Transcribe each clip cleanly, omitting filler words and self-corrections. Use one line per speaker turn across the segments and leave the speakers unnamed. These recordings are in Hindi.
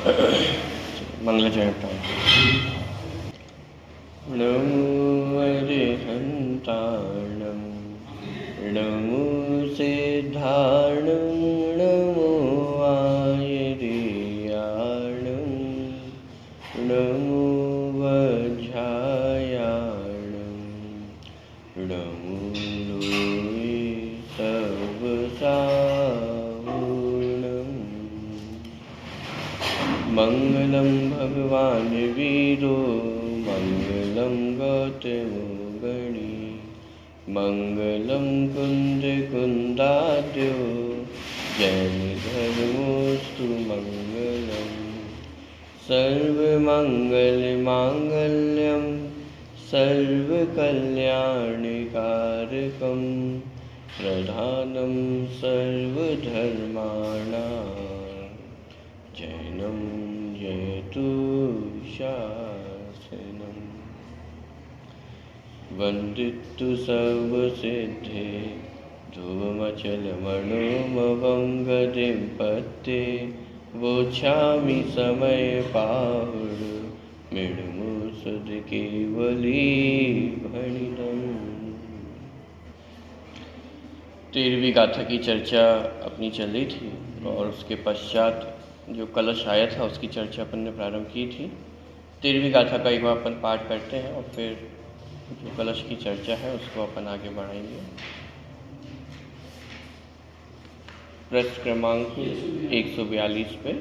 मंगल जयता। नमो अरिहन्ताणं नमो सिद्धाणं नमो आयर्याणं नमो वज्रायाणं नमो लोये सर्वसाहुणं। मंगलं भगवान् वीरो मंगलं गौतमो गणी मंगलं कुन्दकुन्दाद्यो जैनधर्मोऽस्तु मंगलम्। सर्वमङ्गलमाङ्गल्यं सर्वकल्याणकारकं प्रधानं सर्वधर्माणां जैनं जयतु शासनम्। वन्दितु सर्वसिद्धे ध्रुवमचलमणोमवं पत्ते वोच्छामि समयपाहुड मृण्मूसुध केवलीभणितम्। 13वीं गाथा की चर्चा अपनी चल रही थी और उसके पश्चात जो कलश आया था उसकी चर्चा अपन ने प्रारंभ की थी। 13वीं गाथा का एक बार अपन पाठ करते हैं और फिर जो कलश की चर्चा है उसको अपन आगे बढ़ाएंगे। पृष्ठ क्रमांक 142 पे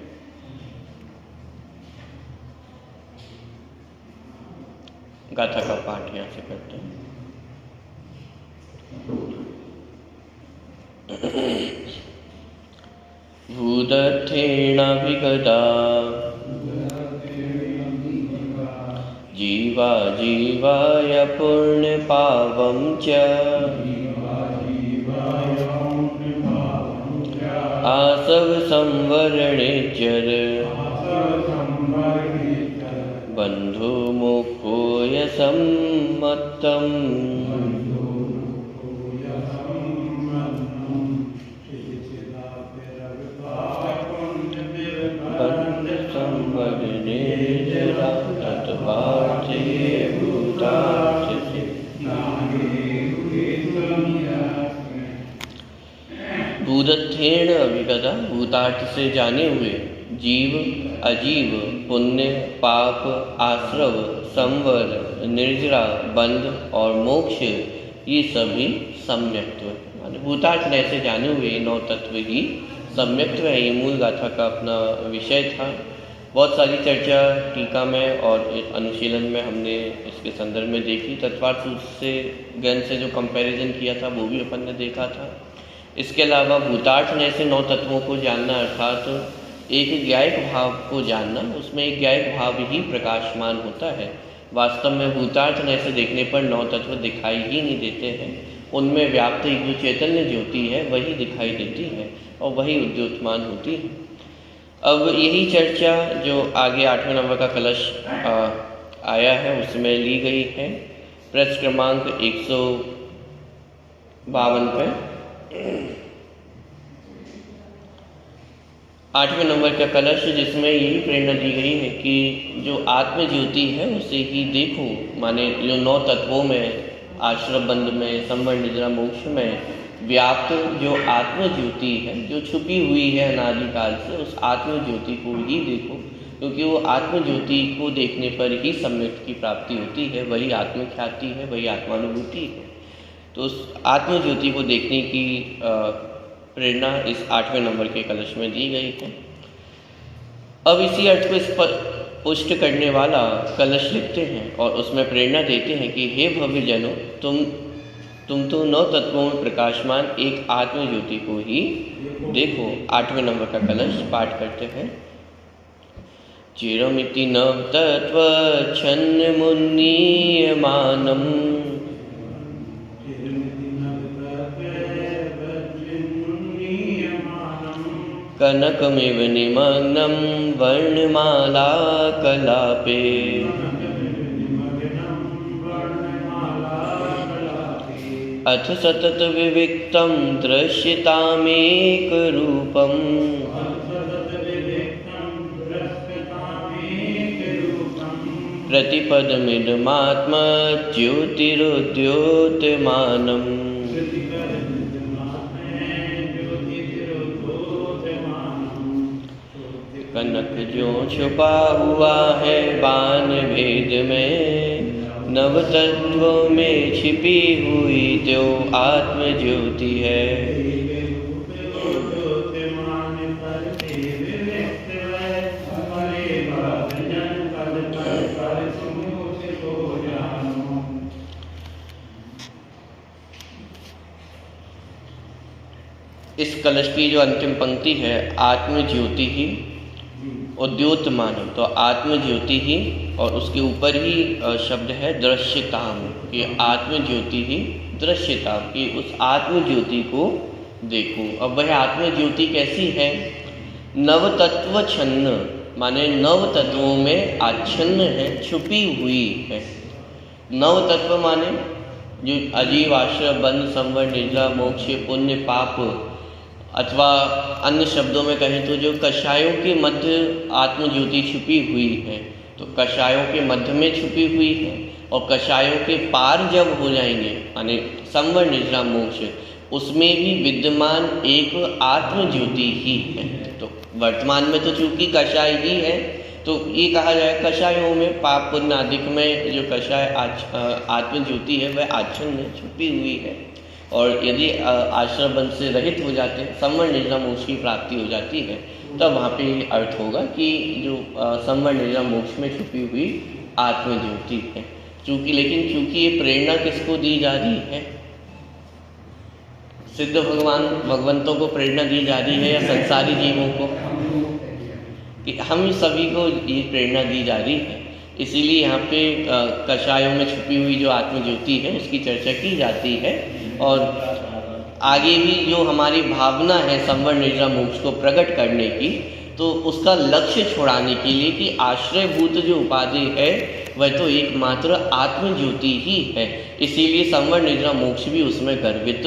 गाथा का पाठ यहाँ से करते हैं। भूदर्थेणाभिगता जीवा जीवाय पुण्यपावं च आसव संवरणेचर बंधु मोक्षोय सम्मतम्। भूदर्थेण अभिगता भूतार्थ से जाने हुए जीव अजीव पुण्य पाप आश्रव संवर निर्जरा बंध और मोक्ष ये सभी सम्यक्त्व माने भूतार्थ ऐसे जाने हुए 9 तत्व ही सम्यक्त्व है। ये मूल गाथा का अपना विषय था। बहुत सारी चर्चा टीका में और अनुशीलन में हमने इसके संदर्भ में देखी। तत्वार्थ सूत्र से ग्रंथ से जो कंपैरिजन किया था वो भी अपन ने देखा था। इसके अलावा भूतार्थ ऐसे 9 तत्वों को जानना अर्थात एक ज्ञायक भाव को जानना, उसमें एक ज्ञायक भाव ही प्रकाशमान होता है। वास्तव में भूतार्थ ऐसे देखने पर 9 तत्व दिखाई ही नहीं देते हैं। उनमें व्याप्त एक जो चैतन्य ज्योति है वही दिखाई देती है और वही उद्योतमान होती है। अब यही चर्चा जो आगे 8वें नंबर का कलश आया है उसमें ली गई है। पृष्ठ क्रमांक 152 पे 8वें नंबर का कलश जिसमें यही प्रेरणा दी गई है कि जो आत्म ज्योति है उसे ही देखो। माने जो 9 तत्वों में आश्रम बंध में संवर निद्रा मोक्ष में व्याप्त जो आत्म ज्योति है जो छुपी हुई है अनादिकाल से, उस आत्म ज्योति को ही देखो, क्योंकि वो आत्म ज्योति को देखने पर ही सम्यक की प्राप्ति होती है। वही आत्मख्याति है, वही आत्मानुभूति है। तो उस आत्म ज्योति को देखने की प्रेरणा इस 8वें नंबर के कलश में दी गई है। अब इसी अर्थ को पुष्ट करने वाला कलश लिखते हैं और उसमें प्रेरणा देते हैं कि हे भव्य जनों, तुम तो 9 तत्वों में प्रकाशमान एक आत्म ज्योति को ही देखो। 8वें नंबर का कलश पाठ करते हैं। चिरमिति नव तत्व छन्न मुन्नीयमानम् कनकमिव निमग्नं वर्णमाला कलापे अथ सतत विविक्तं दृश्यतामेकरूपम् प्रतिपदमिदमात्मा ज्योतिरुद्योतमानम्। कनक जो छुपा हुआ है बान भेद में, नव तत्वों में छिपी हुई जो आत्म ज्योति है। इस कलश की जो अंतिम पंक्ति है, आत्म ज्योति ही उद्योतमान, तो आत्म ज्योति ही और उसके ऊपर ही शब्द है दृश्यताम, कि आत्म ज्योति ही दृश्यताम, कि उस आत्म ज्योति को देखूं। अब वह आत्म ज्योति कैसी है? नव तत्व छन्न, माने नव तत्वों में आच्छन्न है, छुपी हुई है। नव तत्व माने जो अजीव, आश्रय, बंध, संवर, निद्रा, मोक्ष, पुण्य, पाप, अथवा अन्य शब्दों में कहें तो जो कषायों के मध्य आत्मज्योति छुपी हुई है, तो कषायों के मध्य में छुपी हुई है, और कषायों के पार जब हो जाएंगे यानी संवर, निद्रा, मोक्ष, उसमें भी विद्यमान एक आत्मज्योति ही है। तो वर्तमान में तो चूंकि कषाय ही है, तो ये कहा जाए कषायों में, पाप पुण्य आदि में जो कषाय आत्मज्योति है वह आच्छन्न छुपी हुई है। और यदि आश्रय बंध से रहित हो जाते हैं, संवर, निद्रा, मोक्ष की प्राप्ति हो जाती है, तब वहाँ पे अर्थ होगा कि जो संवर, निद्रा, मोक्ष में छुपी हुई आत्मज्योति है। लेकिन चूंकि ये प्रेरणा किसको दी जा रही है? सिद्ध भगवंतों को प्रेरणा दी जा रही है या संसारी जीवों को? कि हम सभी को ये प्रेरणा दी जा रही है। इसीलिए यहाँ पे कषायों में छुपी हुई जो आत्मज्योति है उसकी चर्चा की जाती है। और आगे भी जो हमारी भावना है संवर, निद्रा, मोक्ष को प्रकट करने की, तो उसका लक्ष्य छुड़ाने के लिए कि आश्रयभूत जो उपाधि है वह तो एकमात्र आत्मज्योति ही है। इसीलिए संवर, निद्रा, मोक्ष भी उसमें गर्वित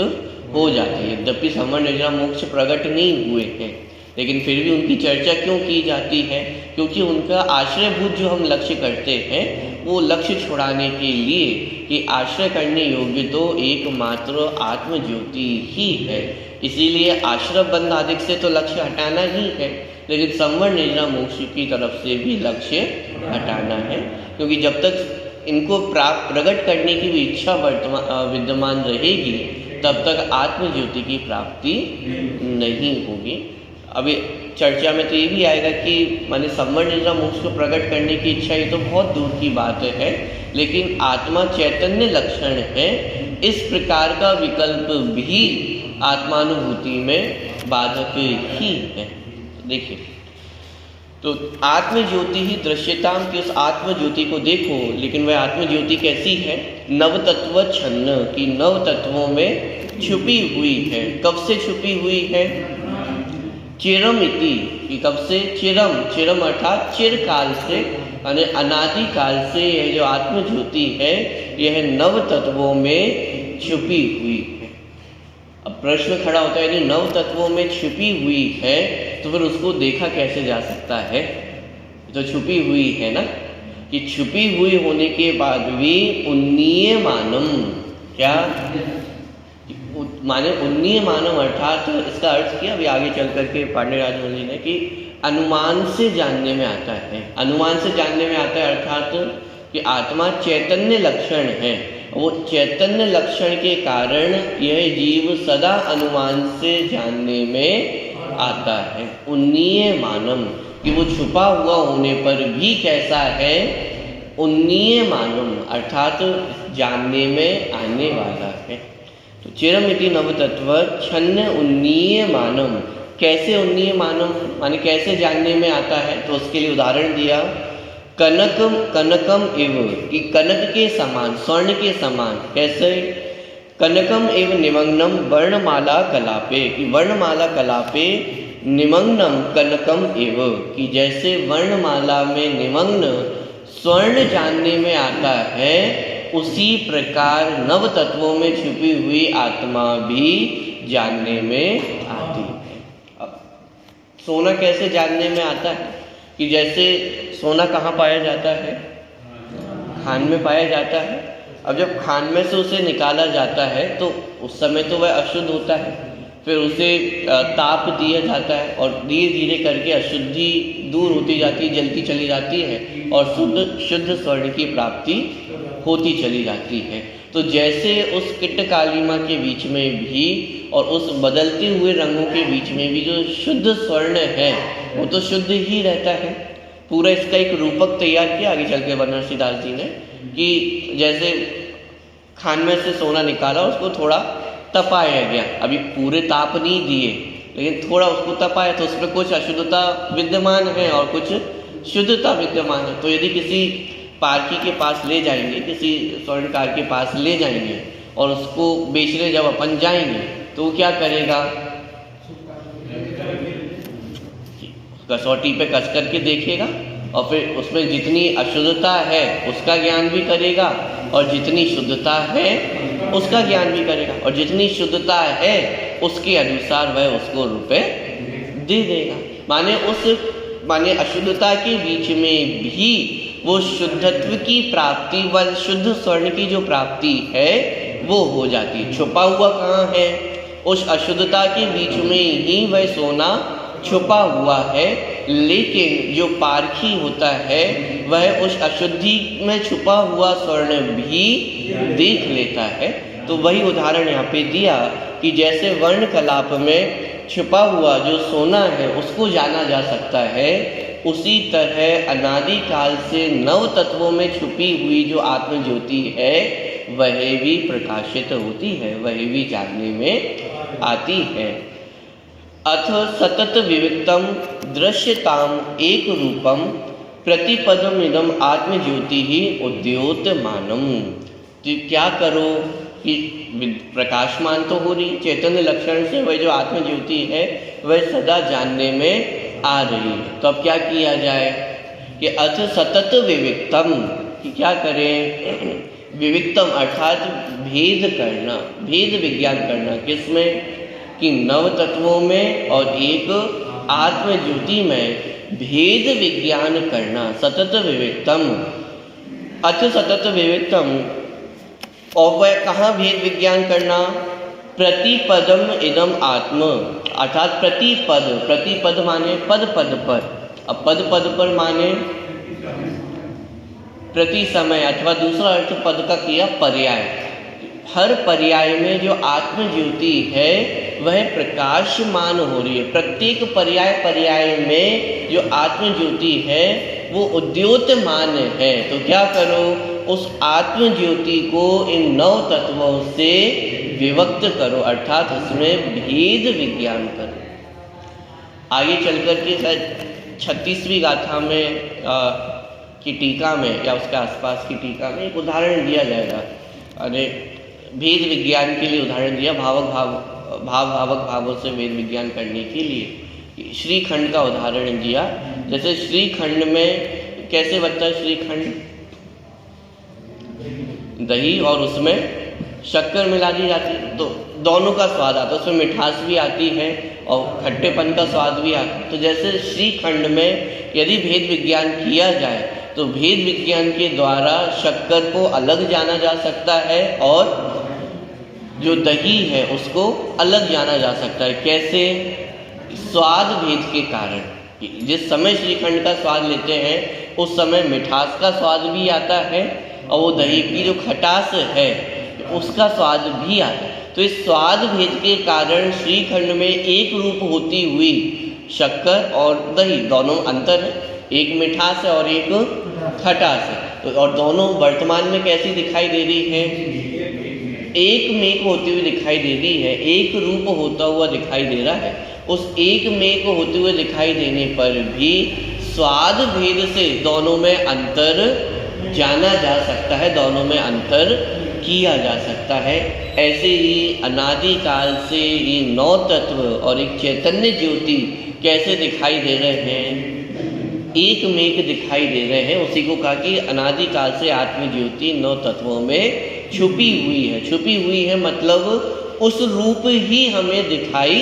हो जाती है। यद्यपि संवर, निद्रा, मोक्ष प्रकट नहीं हुए हैं, लेकिन फिर भी उनकी चर्चा क्यों की जाती है? क्योंकि उनका आश्रयभूत जो हम लक्ष्य करते हैं वो लक्ष्य छुड़ाने के लिए कि आश्रय करने योग्य तो एकमात्र आत्मज्योति ही है। इसीलिए आश्रय बंध आदि से तो लक्ष्य हटाना ही है, लेकिन संवर, निद्रा, मोक्ष की तरफ से भी लक्ष्य हटाना है। क्योंकि जब तक इनको प्रकट करने की भी इच्छा विद्यमान रहेगी, तब तक आत्मज्योति की प्राप्ति नहीं होगी। अभी चर्चा में तो ये भी आएगा कि माने संवर, निद्रा, मोक्ष को प्रकट करने की इच्छा ये तो बहुत दूर की बात है, लेकिन आत्मा चैतन्य लक्षण है, इस प्रकार का विकल्प भी आत्मानुभूति में बाधक ही है। देखिए, तो आत्मज्योति ही दृश्यताम की उस आत्मज्योति को देखो, लेकिन वह आत्मज्योति कैसी है? नव तत्व छन्न, की नव तत्वों में छुपी हुई है। कब से छुपी हुई है? चिरम इति, कि कब से? चिरम, चिरम अर्थात चिरकाल से, यानी अनादि काल से यह जो आत्मज्योति है यह नव तत्वों में छुपी हुई है। अब प्रश्न खड़ा होता है, यदि नव तत्वों में छुपी हुई है तो फिर उसको देखा कैसे जा सकता है? तो छुपी हुई है ना, कि छुपी हुई होने के बाद भी उन्नीयमानम, क्या माने उन्नीयमानम अर्थात इसका अर्थ किया अभी आगे चल करके पांडेराज जी ने कि अनुमान से जानने में आता है। अनुमान से जानने में आता है अर्थात कि आत्मा चैतन्य लक्षण है, वो चैतन्य लक्षण के कारण यह जीव सदा अनुमान से जानने में आता है। उन्नीयमानम, कि वो छुपा हुआ होने पर भी कैसा है? उन्नीयमानम अर्थात जानने में आने वाला है। तो चिरमिति नवतत्व छन्न उन्नीयमानम, कैसे उन्नीयमानम माने कैसे जानने में आता है? तो उसके लिए उदाहरण दिया, कनकम कनकम एव, कि कनक के समान, स्वर्ण के समान। कैसे? कनकम एव निमग्नम वर्णमाला कलापे, कि वर्णमाला कलापे निमग्नम कनकम एव, कि जैसे वर्णमाला में निमग्न स्वर्ण जानने में आता है, उसी प्रकार नव तत्वों में छुपी हुई आत्मा भी जानने में आती है। अब सोना कैसे जानने में आता है? कि जैसे सोना कहाँ पाया जाता है? खान में पाया जाता है। अब जब खान में से उसे निकाला जाता है तो उस समय तो वह अशुद्ध होता है, फिर उसे ताप दिया जाता है और धीरे धीरे करके अशुद्धि दूर होती जाती, जलती चली जाती है और शुद्ध स्वर्ण की प्राप्ति होती चली जाती है। तो जैसे उस किट कालिमा के बीच में भी और उस बदलते हुए रंगों के बीच में भी जो शुद्ध स्वर्ण है वो तो शुद्ध ही रहता है। पूरा इसका एक रूपक तैयार किया आगे चल के बनारसी दास जी ने, कि जैसे खान में से सोना निकाला, उसको थोड़ा तपाया गया, अभी पूरे ताप नहीं दिए लेकिन थोड़ा उसको तपाया तो उसमें कुछ अशुद्धता विद्यमान है और कुछ शुद्धता विद्यमान है। तो यदि किसी पारखी के पास ले जाएंगे, किसी स्वर्णकार के पास ले जाएंगे और उसको बेचने जब अपन जाएंगे तो वो क्या करेगा, कसौटी पे कस करके देखेगा और फिर उसमें जितनी अशुद्धता है उसका ज्ञान भी करेगा और जितनी शुद्धता है उसका ज्ञान भी करेगा और जितनी शुद्धता है उसके अनुसार वह उसको रुपए दे देगा। माने अशुद्धता के बीच में भी वो शुद्धत्व की प्राप्ति व शुद्ध स्वर्ण की जो प्राप्ति है वो हो जाती है। छुपा हुआ कहाँ है, उस अशुद्धता के बीच में ही वह सोना छुपा हुआ है, लेकिन जो पारखी होता है वह उस अशुद्धि में छुपा हुआ स्वर्ण भी देख लेता है। तो वही उदाहरण यहाँ पे दिया कि जैसे वर्ण कलाप में छुपा हुआ जो सोना है उसको जाना जा सकता है, उसी तरह अनादि काल से नव तत्वों में छुपी हुई जो आत्म ज्योति है वह भी प्रकाशित होती है, वह भी जानने में आती है। अथ सतत विविक्तम दृश्यताम एक रूपम प्रतिपदम इदम आत्मज्योति ही उद्योतमानम। तो क्या करो कि प्रकाशमान तो हो रही, चैतन्य लक्षण से वह जो आत्मज्योति है वह सदा जानने में आ रही है। तो अब क्या किया जाए कि अथ सतत विविक्तम, कि क्या करें, विविक्तम अर्थात भेद करना, भेद विज्ञान करना, किसमें, कि नव तत्वों में और एक आत्म ज्योति में भेद विज्ञान करना। सतत विविक्तम, अथ सतत विविक्तम, और वह कहाँ भेद विज्ञान करना, प्रतिपदम इदम आत्म, अर्थात प्रतिपद, प्रतिपद माने पद पद पर, अब पद पद पर माने प्रति समय, अथवा दूसरा अर्थ पद का किया पर्याय। हर पर्याय में जो आत्म ज्योति है वह प्रकाशमान हो रही है। प्रत्येक पर्याय में जो आत्म ज्योति है वो उद्योतमान है। तो क्या करो, उस आत्म ज्योति को इन नौ तत्वों से विभक्त करो, अर्थात उसमें भेद विज्ञान करो। आगे चलकर के 36वीं गाथा में की टीका में या उसके आसपास की टीका में एक उदाहरण दिया जाएगा। अरे भेद विज्ञान के लिए उदाहरण दिया, भावक भावों से भेद विज्ञान करने के लिए श्रीखंड का उदाहरण दिया। जैसे श्रीखंड में कैसे बनता है, श्रीखंड दही और उसमें शक्कर मिला दी जाती है तो दोनों का स्वाद आता है, उसमें मिठास भी आती है और खट्टेपन का स्वाद भी आता है। तो जैसे श्रीखंड में यदि भेद विज्ञान किया जाए तो भेद विज्ञान के द्वारा शक्कर को अलग जाना जा सकता है और जो दही है उसको अलग जाना जा सकता है। कैसे, स्वाद भेद के कारण। जिस समय श्रीखंड का स्वाद लेते हैं उस समय मिठास का स्वाद भी आता है और वो दही की जो खटास है उसका स्वाद भी आता है। तो इस स्वाद भेद के कारण श्रीखंड में एक रूप होती हुई शक्कर और दही दोनों अंतर है, एक मिठास है और एक खटास है। तो और दोनों वर्तमान में कैसी दिखाई दे रही है, एक मेक होती हुई दिखाई दे रही है, एक रूप होता हुआ दिखाई दे रहा है। उस एक मेक होते हुए दिखाई देने पर भी स्वाद भेद से दोनों में अंतर जाना जा सकता है, दोनों में अंतर किया जा सकता है। ऐसे ही अनादि काल से ये नौ तत्व और एक चैतन्य ज्योति कैसे दिखाई दे रहे हैं, एक मेक दिखाई दे रहे हैं। उसी को कहा कि अनादि काल से आत्म ज्योति नौ तत्वों में छुपी हुई है। छुपी हुई है मतलब उस रूप ही हमें दिखाई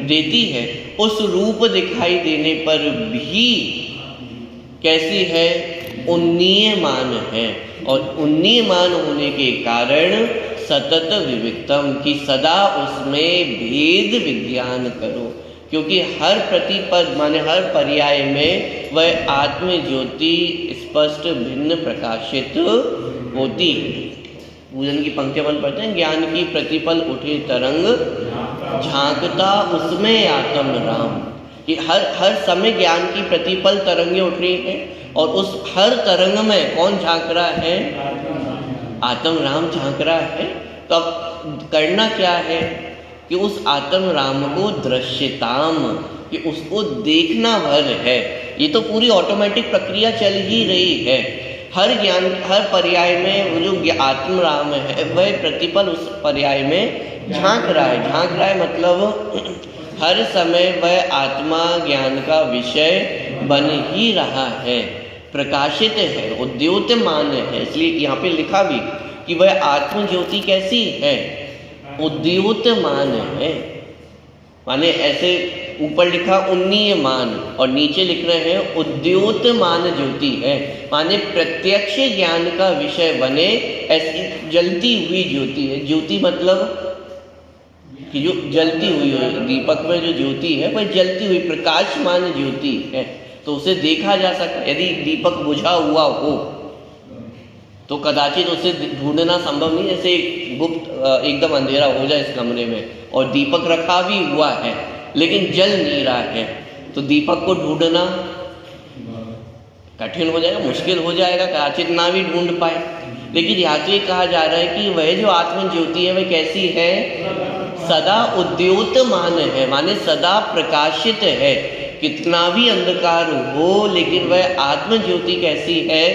देती है। उस रूप दिखाई देने पर भी कैसी है, उन्नीयमान है, और उन्नीयमान होने के कारण सतत विविक्तम की सदा उसमें भेद विज्ञान करो, क्योंकि हर प्रतिपद माने हर पर्याय में वह आत्म ज्योति स्पष्ट भिन्न प्रकाशित होती है। पूजन की पंक्ति अपन पढ़ते हैं, ज्ञान की प्रतिपल उठे तरंग झांकता उसमें आत्म राम, कि हर समय ज्ञान की प्रतिपल तरंगें उठ रही हैं, और उस हर तरंग में कौन झांक रहा है? आत्म राम झांक रहा है। तो अब करना क्या है कि उस आत्म राम को दृश्यताम, कि उसको देखना भर है। ये तो पूरी ऑटोमेटिक प्रक्रिया चल ही रही है। हर ज्ञान हर पर्याय में वो जो आत्म राम है वह प्रतिपल उस पर्याय में झांक रहा है। झांक रहा है मतलब हर समय वह आत्मा ज्ञान का विषय बन ही रहा है, प्रकाशित है, उद्योतमान है। इसलिए यहाँ पे लिखा भी कि वह आत्म ज्योति कैसी है? उद्योतमान है। माने ऐसे ऊपर लिखा उन्नीयमान और नीचे लिख रहे हैं उद्योतमान ज्योति है, माने प्रत्यक्ष ज्ञान का विषय बने ऐसी जलती हुई ज्योति है। ज्योति मतलब कि जो जलती हुई है, दीपक में जो ज्योति है वह जलती हुई प्रकाशमान ज्योति है, तो उसे देखा जा सकता। यदि दीपक बुझा हुआ हो तो कदाचित उसे ढूंढना संभव नहीं। जैसे गुप्त एकदम अंधेरा हो जाए इस कमरे में और दीपक रखा भी हुआ है लेकिन जल नहीं रहा है, तो दीपक को ढूंढना कठिन हो जाएगा, मुश्किल हो जाएगा, कदाचित ना भी ढूंढ पाए। लेकिन यहाँ तो ये कहा जा रहा है कि वह जो आत्म ज्योति है वह कैसी है? सदा उद्योतमान है, माने सदा प्रकाशित है। कितना भी अंधकार हो लेकिन वह आत्म ज्योति कैसी है?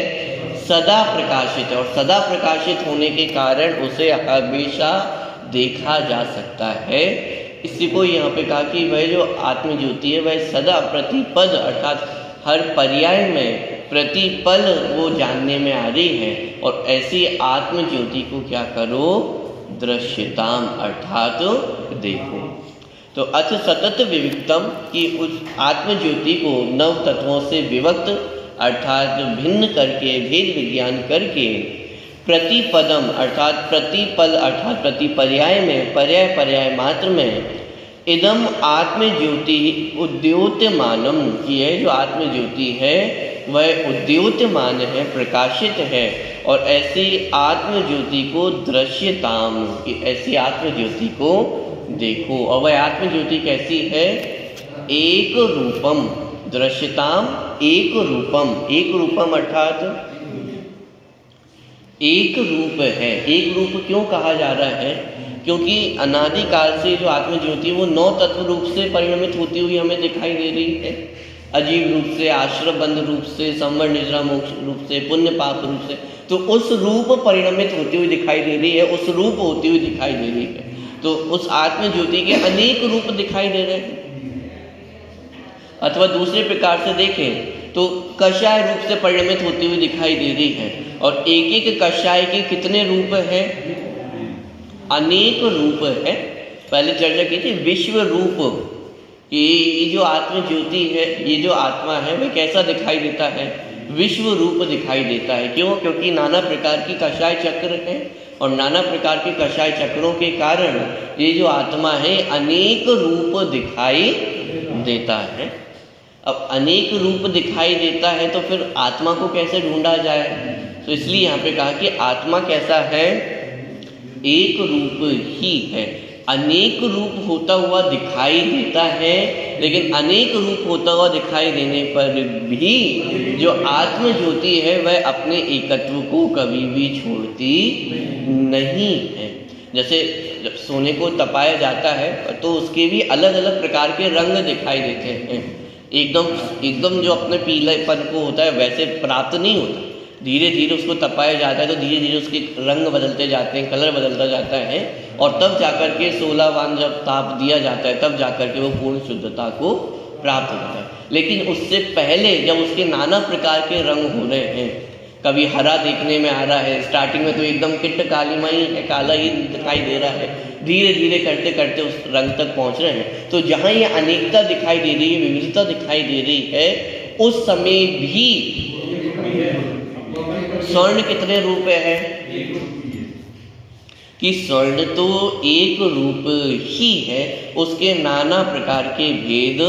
सदा प्रकाशित है, और सदा प्रकाशित होने के कारण उसे हमेशा देखा जा सकता है। इसी को यहाँ पे कहा कि वह जो आत्म ज्योति है वह सदा प्रतिपद अर्थात हर पर्याय में प्रतिपल वो जानने में आ रही है। और ऐसी आत्म ज्योति को क्या करो? दृश्यताम अर्थात देखो। तो अथ सतत विविक्तम की उस आत्म ज्योति को नव तत्वों से विभक्त अर्थात भिन्न करके भेद विज्ञान करके प्रतिपदम अर्थात प्रतिपल अर्थात प्रतिपर्याय में पर्याय पर्याय मात्र में इदम आत्म ज्योति उद्योतमानम, यह जो आत्म ज्योति है वह उद्योतमान है, प्रकाशित है। और ऐसी आत्म ज्योति को दृश्यताम, कि ऐसी आत्म ज्योति को देखो। और वह आत्म ज्योति कैसी है? एक रूपम, दृश्यताम एक रूपम। एक रूपम अर्थात एक रूप है। एक रूप क्यों कहा जा रहा है? क्योंकि अनादिकाल से जो आत्म ज्योति वो 9 तत्व रूप से परिणमित होती हुई हमें दिखाई दे रही है। अजीब रूप से, आश्रमबंध रूप से, संवर निद्रा मोक्ष रूप से, पुण्य पाप रूप से, तो उस रूप परिणमित होती हुई दिखाई दे रही है, उस रूप होती हुई दिखाई दे रही है। तो उस आत्म ज्योति के अनेक रूप दिखाई दे रहे हैं। अथवा दूसरे प्रकार से देखें तो कषाय रूप से परिणमित होती हुई दिखाई दे रही है। और एक एक कषाय के कितने रूप हैं? अनेक रूप है। पहले चर्चा की थी विश्व रूप, कि ये जो आत्म ज्योति है, ये जो आत्मा है वह कैसा दिखाई देता है? विश्व रूप दिखाई देता है। क्यों? क्योंकि नाना प्रकार की कषाय चक्र है, और नाना प्रकार के कषाय चक्रों के कारण ये जो आत्मा है अनेक रूप दिखाई देता है। अब अनेक रूप दिखाई देता है तो फिर आत्मा को कैसे ढूंढा जाए? तो इसलिए यहाँ पे कहा कि आत्मा कैसा है? एक रूप ही है। अनेक रूप होता हुआ दिखाई देता है, लेकिन अनेक रूप होता हुआ दिखाई देने पर भी जो आत्म ज्योति है वह अपने एकत्व को कभी भी छोड़ती नहीं है। जैसे जब सोने को तपाया जाता है तो उसके भी अलग अलग प्रकार के रंग दिखाई देते हैं। एकदम जो अपने पीलेपन को होता है वैसे प्राप्त नहीं होता। धीरे धीरे उसको तपाया जाता है तो धीरे धीरे उसके रंग बदलते जाते हैं, कलर बदलता जाता है, और तब जाकर के 16 वान जब ताप दिया जाता है तब जाकर के वो पूर्ण शुद्धता को प्राप्त होता है। लेकिन उससे पहले जब उसके नाना प्रकार के रंग हो रहे हैं, कभी हरा देखने में आ रहा है, स्टार्टिंग में तो एकदम किट कालीमय है, काला ही दिखाई दे रहा है, धीरे धीरे करते करते उस रंग तक पहुंच रहे हैं। तो जहाँ ये अनेकता दिखाई दे रही है, विविधता दिखाई दे रही है, उस समय भी स्वर्ण कितने रूप है? कि स्वर्ण तो एक रूप ही है, उसके नाना प्रकार के भेद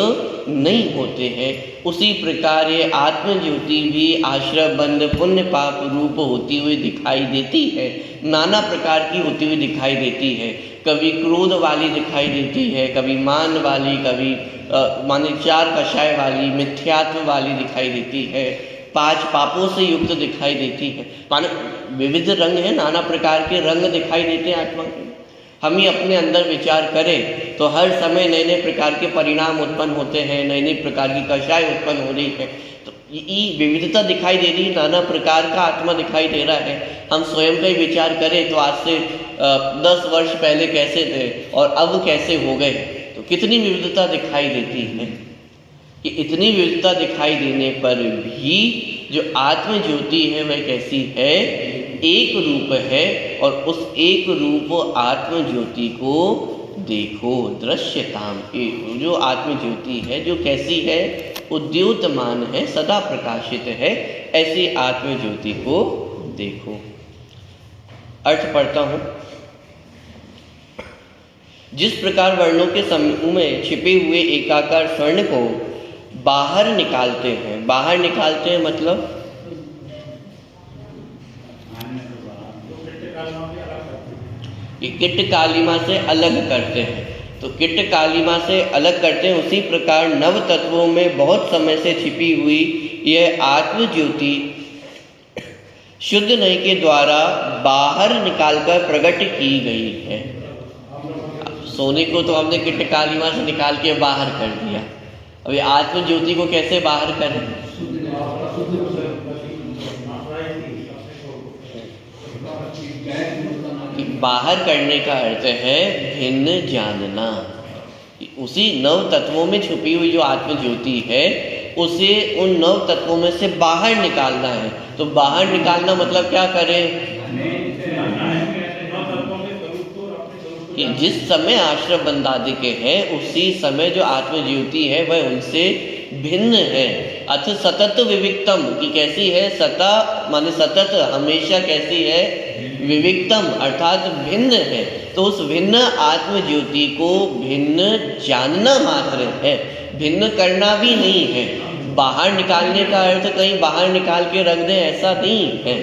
नहीं होते हैं। उसी प्रकार ये आत्मज्योति भी आश्रम बंध पुण्य पाप रूप होती हुई दिखाई देती है, नाना प्रकार की होती हुई दिखाई देती है। कभी क्रोध वाली दिखाई देती है, कभी मान वाली, कभी माने चार कषाय वाली, मिथ्यात्व वाली दिखाई देती है, 5 पापों से युक्त दिखाई देती है। माने विविध रंग है, नाना प्रकार के रंग दिखाई देते हैं आत्मा के। हम ही अपने अंदर विचार करें तो हर समय नए नए प्रकार के परिणाम उत्पन्न होते हैं, नई नई प्रकार की कषाय उत्पन्न हो रही है। तो ये विविधता दिखाई दे रही, नाना प्रकार का आत्मा दिखाई दे रहा है। हम स्वयं का ही विचार करें तो आज से 10 वर्ष पहले कैसे थे और अब कैसे हो गए, तो कितनी विविधता दिखाई देती है। कि इतनी विविधता दिखाई देने पर भी जो आत्म ज्योति है वह कैसी है? एक रूप है। और उस एक रूप आत्म ज्योति को देखो, दृश्यताम, जो आत्म ज्योति है जो कैसी है? उद्योतमान है, सदा प्रकाशित है, ऐसी आत्म ज्योति को देखो। अर्थ पढ़ता हूँ। जिस प्रकार वर्णों के समूह में छिपे हुए एकाकार स्वर्ण को बाहर निकालते हैं, बाहर निकालते हैं मतलब किट कालिमा से अलग करते हैं। तो किट कालिमा से अलग करते हैं, उसी प्रकार नव तत्वों में बहुत समय से छिपी हुई यह आत्म ज्योति शुद्ध नई के द्वारा बाहर निकालकर प्रकट की गई है। सोने को तो हमने किट कालिमा से निकाल के बाहर कर दिया, अभी आत्म ज्योति को कैसे बाहर करें? बाहर करने का अर्थ है भिन्न जानना। उसी नव तत्वों में छुपी हुई जो आत्म ज्योति है उसे उन नव तत्वों में से बाहर निकालना है। तो बाहर निकालना मतलब क्या करें? कि जिस समय आश्रम बंदादि के हैं उसी समय जो आत्म ज्योति है वह उनसे भिन्न है। अथ सतत विविक्तम, कि कैसी है? सता माने सतत, हमेशा कैसी है? विविक्तम अर्थात भिन्न है। तो उस भिन्न आत्म ज्योति को भिन्न जानना मात्र है, भिन्न करना भी नहीं है। बाहर निकालने का अर्थ कहीं बाहर निकाल के रख दें ऐसा नहीं है।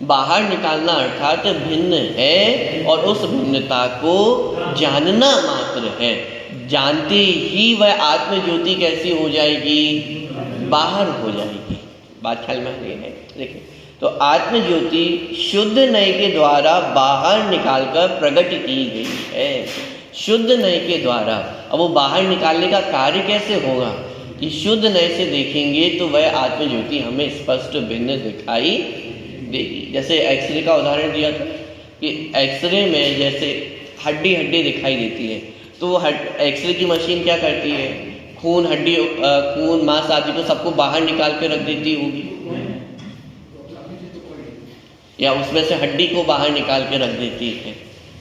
बाहर निकालना अर्थात भिन्न है और उस भिन्नता को जानना मात्र है। जानते ही वह आत्म ज्योति कैसी हो जाएगी? बाहर हो जाएगी। बात ख्याल में नहीं है? देखिए, तो आत्म ज्योति शुद्ध नय के द्वारा बाहर निकालकर प्रकट की गई है, शुद्ध नय के द्वारा। अब वो बाहर निकालने का कार्य कैसे होगा? कि शुद्ध नय से देखेंगे तो वह आत्म ज्योति हमें स्पष्ट भिन्न दिखाई देगी। जैसे एक्सरे का उदाहरण दिया था कि एक्सरे में जैसे हड्डी हड्डी दिखाई देती है, तो एक्सरे की मशीन क्या करती है? खून, हड्डी, खून, मांस आदि को सबको बाहर निकाल के रख देती होगी, या उसमें से हड्डी को बाहर निकाल के रख देती है।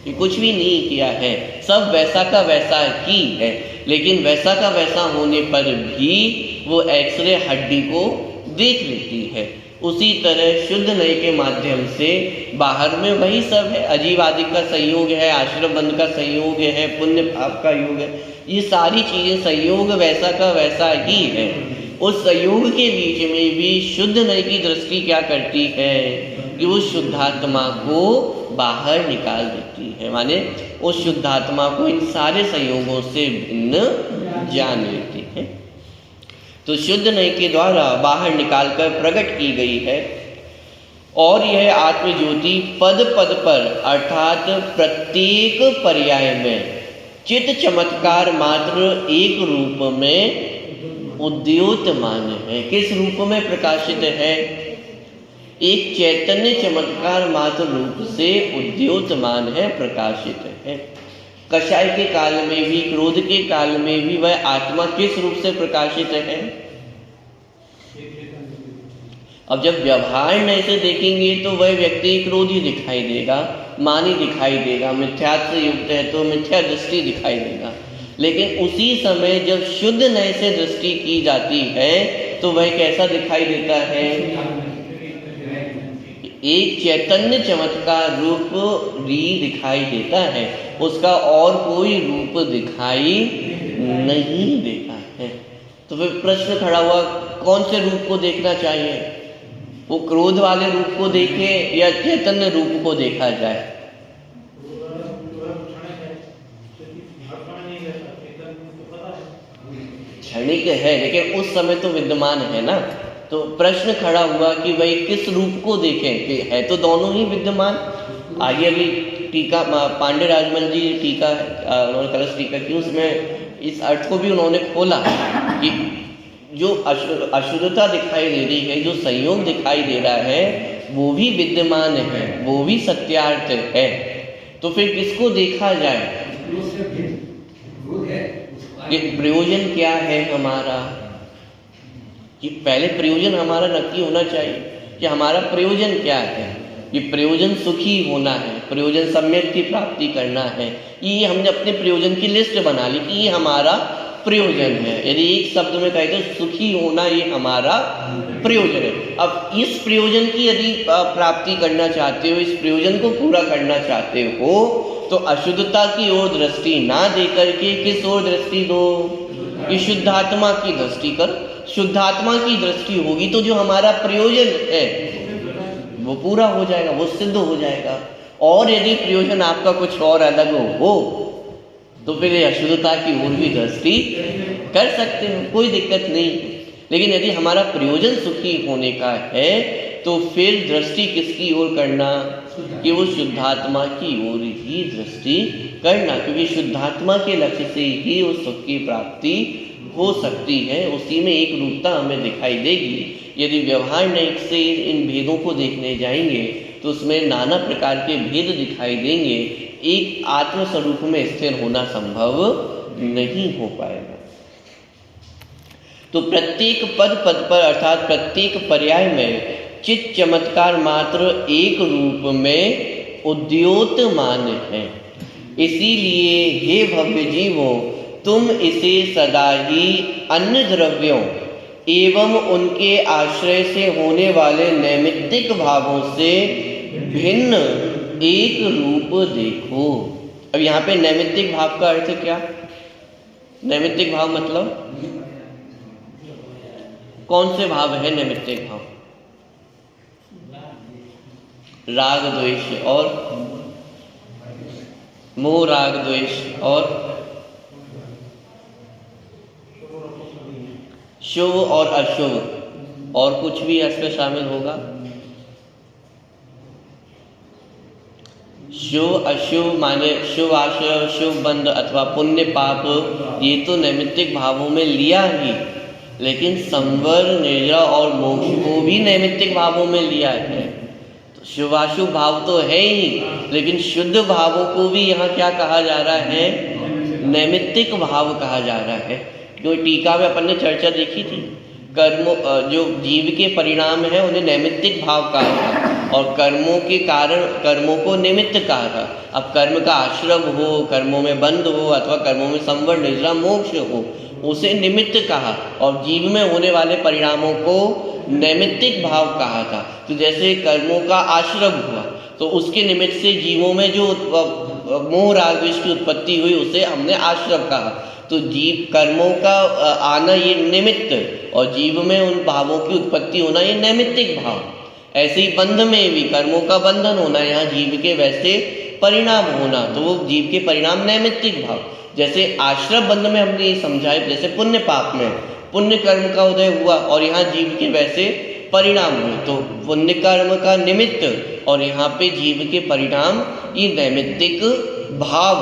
ये कुछ भी नहीं किया है, सब वैसा का वैसा ही है। लेकिन वैसा का वैसा होने पर भी वो एक्सरे हड्डी को देख लेती है। उसी तरह शुद्ध नय के माध्यम से बाहर में वही सब है, अजीव आदि का संयोग है, आश्रम बंध का संयोग है, पुण्य पाप का योग है, ये सारी चीजें संयोग वैसा का वैसा ही है। उस संयोग के बीच में भी शुद्ध नय की दृष्टि क्या करती है? कि वो शुद्धात्मा को बाहर निकाल देती है, माने उस शुद्धात्मा को इन सारे संयोगों से भिन्न जान लेती है। तो शुद्ध नय के द्वारा बाहर निकालकर प्रकट की गई है। और यह आत्मज्योति पद पद पर अर्थात प्रत्येक पर्याय में चित चमत्कार मात्र एक रूप में उद्योतमान है। किस रूप में प्रकाशित है? एक चैतन्य चमत्कार मात्र रूप से उद्योतमान है, प्रकाशित है। कषाय के काल में भी, क्रोध के काल में भी वह आत्मा किस रूप से प्रकाशित है? अब जब व्यवहार नय से देखेंगे तो वह व्यक्ति क्रोधी दिखाई देगा, मानी दिखाई देगा, मिथ्यात्व से युक्त है तो मिथ्या दृष्टि दिखाई देगा। लेकिन उसी समय जब शुद्ध नय से दृष्टि की जाती है तो वह कैसा दिखाई देता है? एक चैतन्य चमत्कार रूप ही दिखाई देता है, उसका और कोई रूप दिखाई नहीं देता है। तो फिर प्रश्न खड़ा हुआ, कौन से रूप को देखना चाहिए? वो क्रोध वाले रूप को देखे या चैतन्य रूप को देखा जाए? क्षणिक है लेकिन उस समय तो विद्यमान है ना। तो प्रश्न खड़ा हुआ कि भाई किस रूप को देखें, कि है तो दोनों ही विद्यमान। आगे अभी टीका पांडे राजमल जी टीका उन्होंने कलश टीका की, उसमें इस अर्थ को भी उन्होंने खोला कि जो अशुद्धता दिखाई दे रही है, जो संयोग दिखाई दे रहा है, वो भी विद्यमान है, वो भी सत्यार्थ है। तो फिर किसको देखा जाए? ये प्रयोजन क्या है हमारा? कि पहले प्रयोजन हमारा नक्की होना चाहिए कि हमारा प्रयोजन क्या है। ये प्रयोजन सुखी होना है, प्रयोजन सम्यक की प्राप्ति करना है। ये हमने अपने प्रयोजन की लिस्ट बना ली कि ये हमारा प्रयोजन है। यदि एक शब्द में कहे तो सुखी होना ये हमारा प्रयोजन है। अब इस प्रयोजन की यदि प्राप्ति करना चाहते हो, इस प्रयोजन को पूरा करना चाहते हो, तो अशुद्धता की ओर दृष्टि ना दे करके किस ओर दृष्टि दो? कि शुद्धात्मा की दृष्टि कर। शुद्धात्मा की दृष्टि होगी तो जो हमारा प्रयोजन है वो पूरा हो जाएगा, वो सिद्ध हो जाएगा। और यदि प्रयोजन आपका कुछ और अलग हो तो फिर अशुद्धता की ओर भी दृष्टि कर सकते हो, कोई दिक्कत नहीं। लेकिन यदि हमारा प्रयोजन सुखी होने का है तो फिर दृष्टि किसकी ओर करना? कि वो शुद्धात्मा की ओर ही दृष्टि करना, क्योंकि शुद्धात्मा के लक्ष्य से ही उस सुख की प्राप्ति हो सकती है। उसी में एक रूपता हमें दिखाई देगी। यदि व्यवहार नैक से इन भेदों को देखने जाएंगे तो उसमें नाना प्रकार के भेद दिखाई देंगे। एक आत्म स्वरूप में स्थिर होना संभव नहीं हो पाएगा। तो प्रत्येक पद पद पर अर्थात प्रत्येक पर्याय में चित चमत्कार मात्र एक रूप में उद्योतमान है। इसीलिए हे भव्य जीवों, तुम इसे सदा ही अन्य द्रव्यों एवं उनके आश्रय से होने वाले नैमित्तिक भावों से भिन्न एक रूप देखो। अब यहाँ पे नैमित्तिक भाव का अर्थ क्या? नैमित्तिक भाव मतलब कौन से भाव है नैमित्तिक भाव? राग द्वेष और मोह, राग द्वेष और शुभ और अशुभ, और कुछ भी इसमें शामिल होगा? शुभ अशुभ माने शुभ आशय, शुभ बंध अथवा पुण्य पाप, ये तो नैमित्तिक भावों में लिया ही। लेकिन संवर, निर्जरा और मोक्ष को भी नैमित्तिक भावों में लिया है। तो शुभाशुभ भाव तो है ही, लेकिन शुद्ध भावों को भी यहाँ क्या कहा जा रहा है? नैमित्तिक भाव कहा जा रहा है। क्योंकि टीका में अपन ने चर्चा देखी थी, कर्मों जो जीव के परिणाम है उन्हें नैमित्तिक भाव कहा था, और कर्मों के कारण कर्मों को निमित्त कहा था। अब कर्म का आश्रम हो, कर्मों में बंध हो अथवा कर्मों में संवर, निद्रा, मोक्ष हो, उसे निमित्त कहा, और जीव में होने वाले परिणामों को नैमित्तिक भाव कहा था। तो जैसे कर्मों का आश्रम हुआ तो उसके निमित्त से जीवों में जो मोह राग द्वेष की उत्पत्ति हुई उसे हमने आश्रम कहा। तो जीव कर्मों का आना ये निमित्त, और जीव में उन भावों की उत्पत्ति होना ये नैमित्तिक भाव। ऐसे ही बंध में भी कर्मों का बंधन होना, यहाँ जीव के वैसे परिणाम होना, तो वो जीव के परिणाम नैमित्तिक भाव। जैसे आश्रम बंध में हमने ये समझा है, जैसे पुण्य पाप में पुण्य कर्म का उदय हुआ और यहाँ जीव के वैसे परिणाम हुए, तो पुण्य कर्म का निमित्त और यहाँ पे जीव के परिणाम ये नैमित्तिक भाव।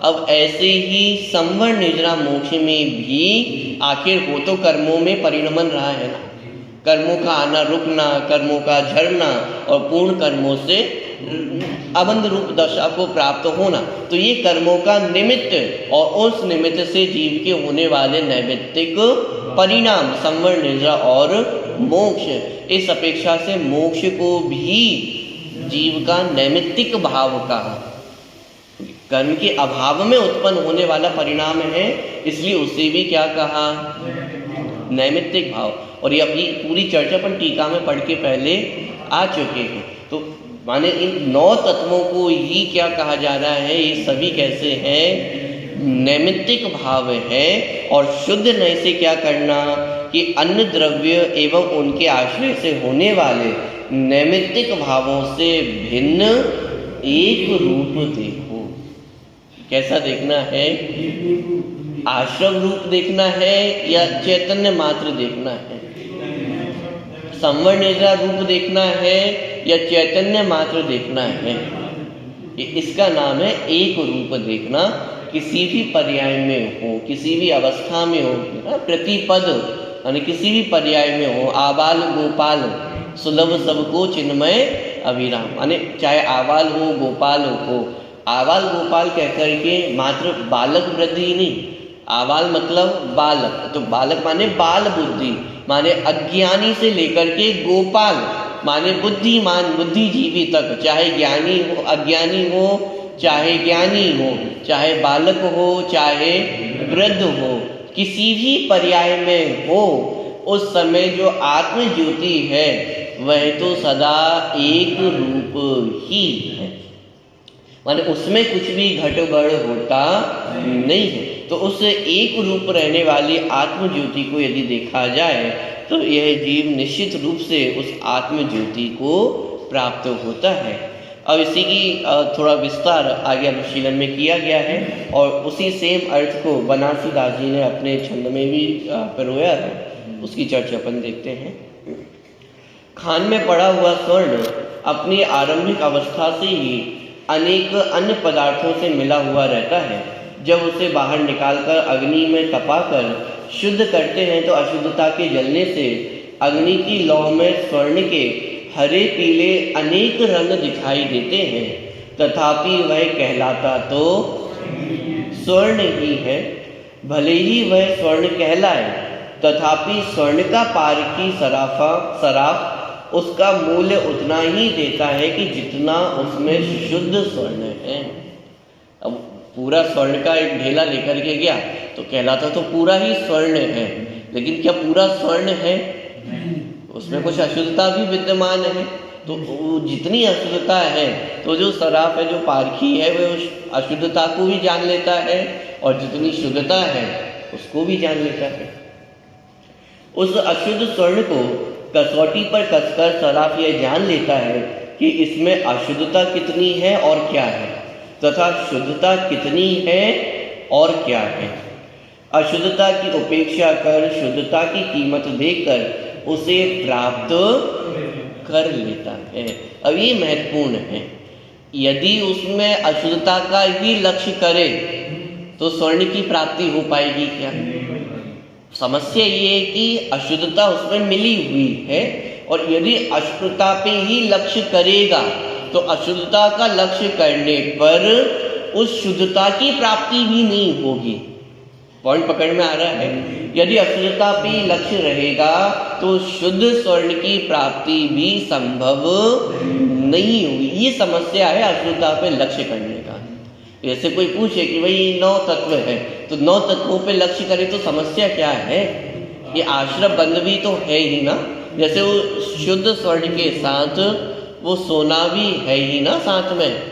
अब ऐसे ही संवर, निद्रा, मोक्ष में भी आखिर हो तो कर्मों में परिणमन रहा है ना, कर्मों का आना रुकना, कर्मों का झरना और पूर्ण कर्मों से अबंध रूप दशा को प्राप्त होना, तो ये कर्मों का निमित्त, और उस निमित्त से जीव के होने वाले नैमित्तिक परिणाम संवर, निद्रा और मोक्ष। इस अपेक्षा से मोक्ष को भी जीव का नैमित्तिक भाव कहा। कर्म के अभाव में उत्पन्न होने वाला परिणाम है, इसलिए उसे भी क्या कहा? नैमित्तिक भाव। और ये अपनी पूरी चर्चा अपन टीका में पढ़ के पहले आ चुके हैं। तो माने इन 9 तत्वों को ही क्या कहा जा रहा है, ये सभी कैसे हैं, नैमित्तिक भाव है। और शुद्ध नय से क्या करना कि अन्य द्रव्य एवं उनके आश्रय से होने वाले नैमित्तिक भावों से भिन्न एक रूप देखो। कैसा देखना है, आश्रम रूप देखना है या चैतन्य मात्र देखना है, संवर निद्रा रूप देखना है या चैतन्य मात्र देखना है। इसका नाम है एक रूप देखना। किसी भी पर्याय में हो, किसी भी अवस्था में हो, प्रतिपद यानी किसी भी पर्याय में हो, आबाल गोपाल सुलभ सबको चिन्मय अभिराम, यानी चाहे आबाल हो गोपाल हो। आबाल गोपाल कह करके मात्र बालक वृद्धि नहीं, आबाल मतलब बालक, तो बालक माने बाल बुद्धि, माने अज्ञानी से लेकर के गोपाल माने बुद्धिमान बुद्धिजीवी तक, चाहे ज्ञानी हो अज्ञानी हो, चाहे ज्ञानी हो, चाहे बालक हो, चाहे वृद्ध हो, किसी भी पर्याय में हो, उस समय जो आत्म ज्योति है वह तो सदा एक रूप ही है, माने उसमें कुछ भी घटबढ़ होता नहीं है। तो उस एक रूप रहने वाली आत्म ज्योति को यदि देखा जाए तो यह जीव निश्चित रूप से उस आत्म ज्योति को प्राप्त होता है। अब इसी की थोड़ा विस्तार आगे अनुशीलन में किया गया है और उसी सेम अर्थ को बनारसी दास जी ने अपने छंद में भी पिरोया है, उसकी चर्चा अपन देखते हैं। खान में पड़ा हुआ स्वर्ण अपनी आरंभिक अवस्था से ही अनेक अन्य पदार्थों से मिला हुआ रहता है। जब उसे बाहर निकालकर अग्नि में तपाकर शुद्ध करते हैं तो अशुद्धता के जलने से अग्नि की लौ में स्वर्ण के हरे पीले अनेक रंग दिखाई देते हैं, तथापि वह कहलाता तो स्वर्ण ही है। भले ही वह स्वर्ण कहलाए, तथापि स्वर्ण का पारखी सराफ उसका मूल्य उतना ही देता है कि जितना उसमें शुद्ध स्वर्ण है। अब पूरा स्वर्ण का एक ढेला लेकर के गया तो कहलाता तो पूरा ही स्वर्ण है, लेकिन क्या पूरा स्वर्ण है? उसमें कुछ अशुद्धता भी विद्यमान है। तो जितनी अशुद्धता है तो जो सराफ है, जो पारखी है, वह उस अशुद्धता को भी जान लेता है और जितनी शुद्धता है उसको भी जान लेता है। उस अशुद्ध स्वर्ण को कसौटी पर कसकर सराफ यह जान लेता है कि इसमें अशुद्धता कितनी है और क्या है, तथा शुद्धता कितनी है और क्या है। अशुद्धता की उपेक्षा कर शुद्धता की कीमत देकर उसे प्राप्त कर लेता है। अब ये महत्वपूर्ण है। यदि उसमें अशुद्धता का ही लक्ष्य करे तो स्वर्ण की प्राप्ति हो पाएगी क्या? समस्या ये है कि अशुद्धता उसमें मिली हुई है और यदि अशुद्धता पे ही लक्ष्य करेगा तो अशुद्धता का लक्ष्य करने पर उस शुद्धता की प्राप्ति भी नहीं होगी। पॉइंट पकड़ में आ रहा है? यदि अशुद्धता पे लक्ष्य रहेगा तो शुद्ध स्वर्ण की प्राप्ति भी संभव नहीं होगी। ये समस्या है अशुद्धता पे लक्ष्य करने का। जैसे कोई पूछे कि भाई 9 तत्व है तो 9 तत्वों पे लक्ष्य करे तो समस्या क्या है? ये आश्रम बंद भी तो है ही ना। जैसे वो शुद्ध स्वर्ण के साथ वो सोना भी है ही ना साथ में।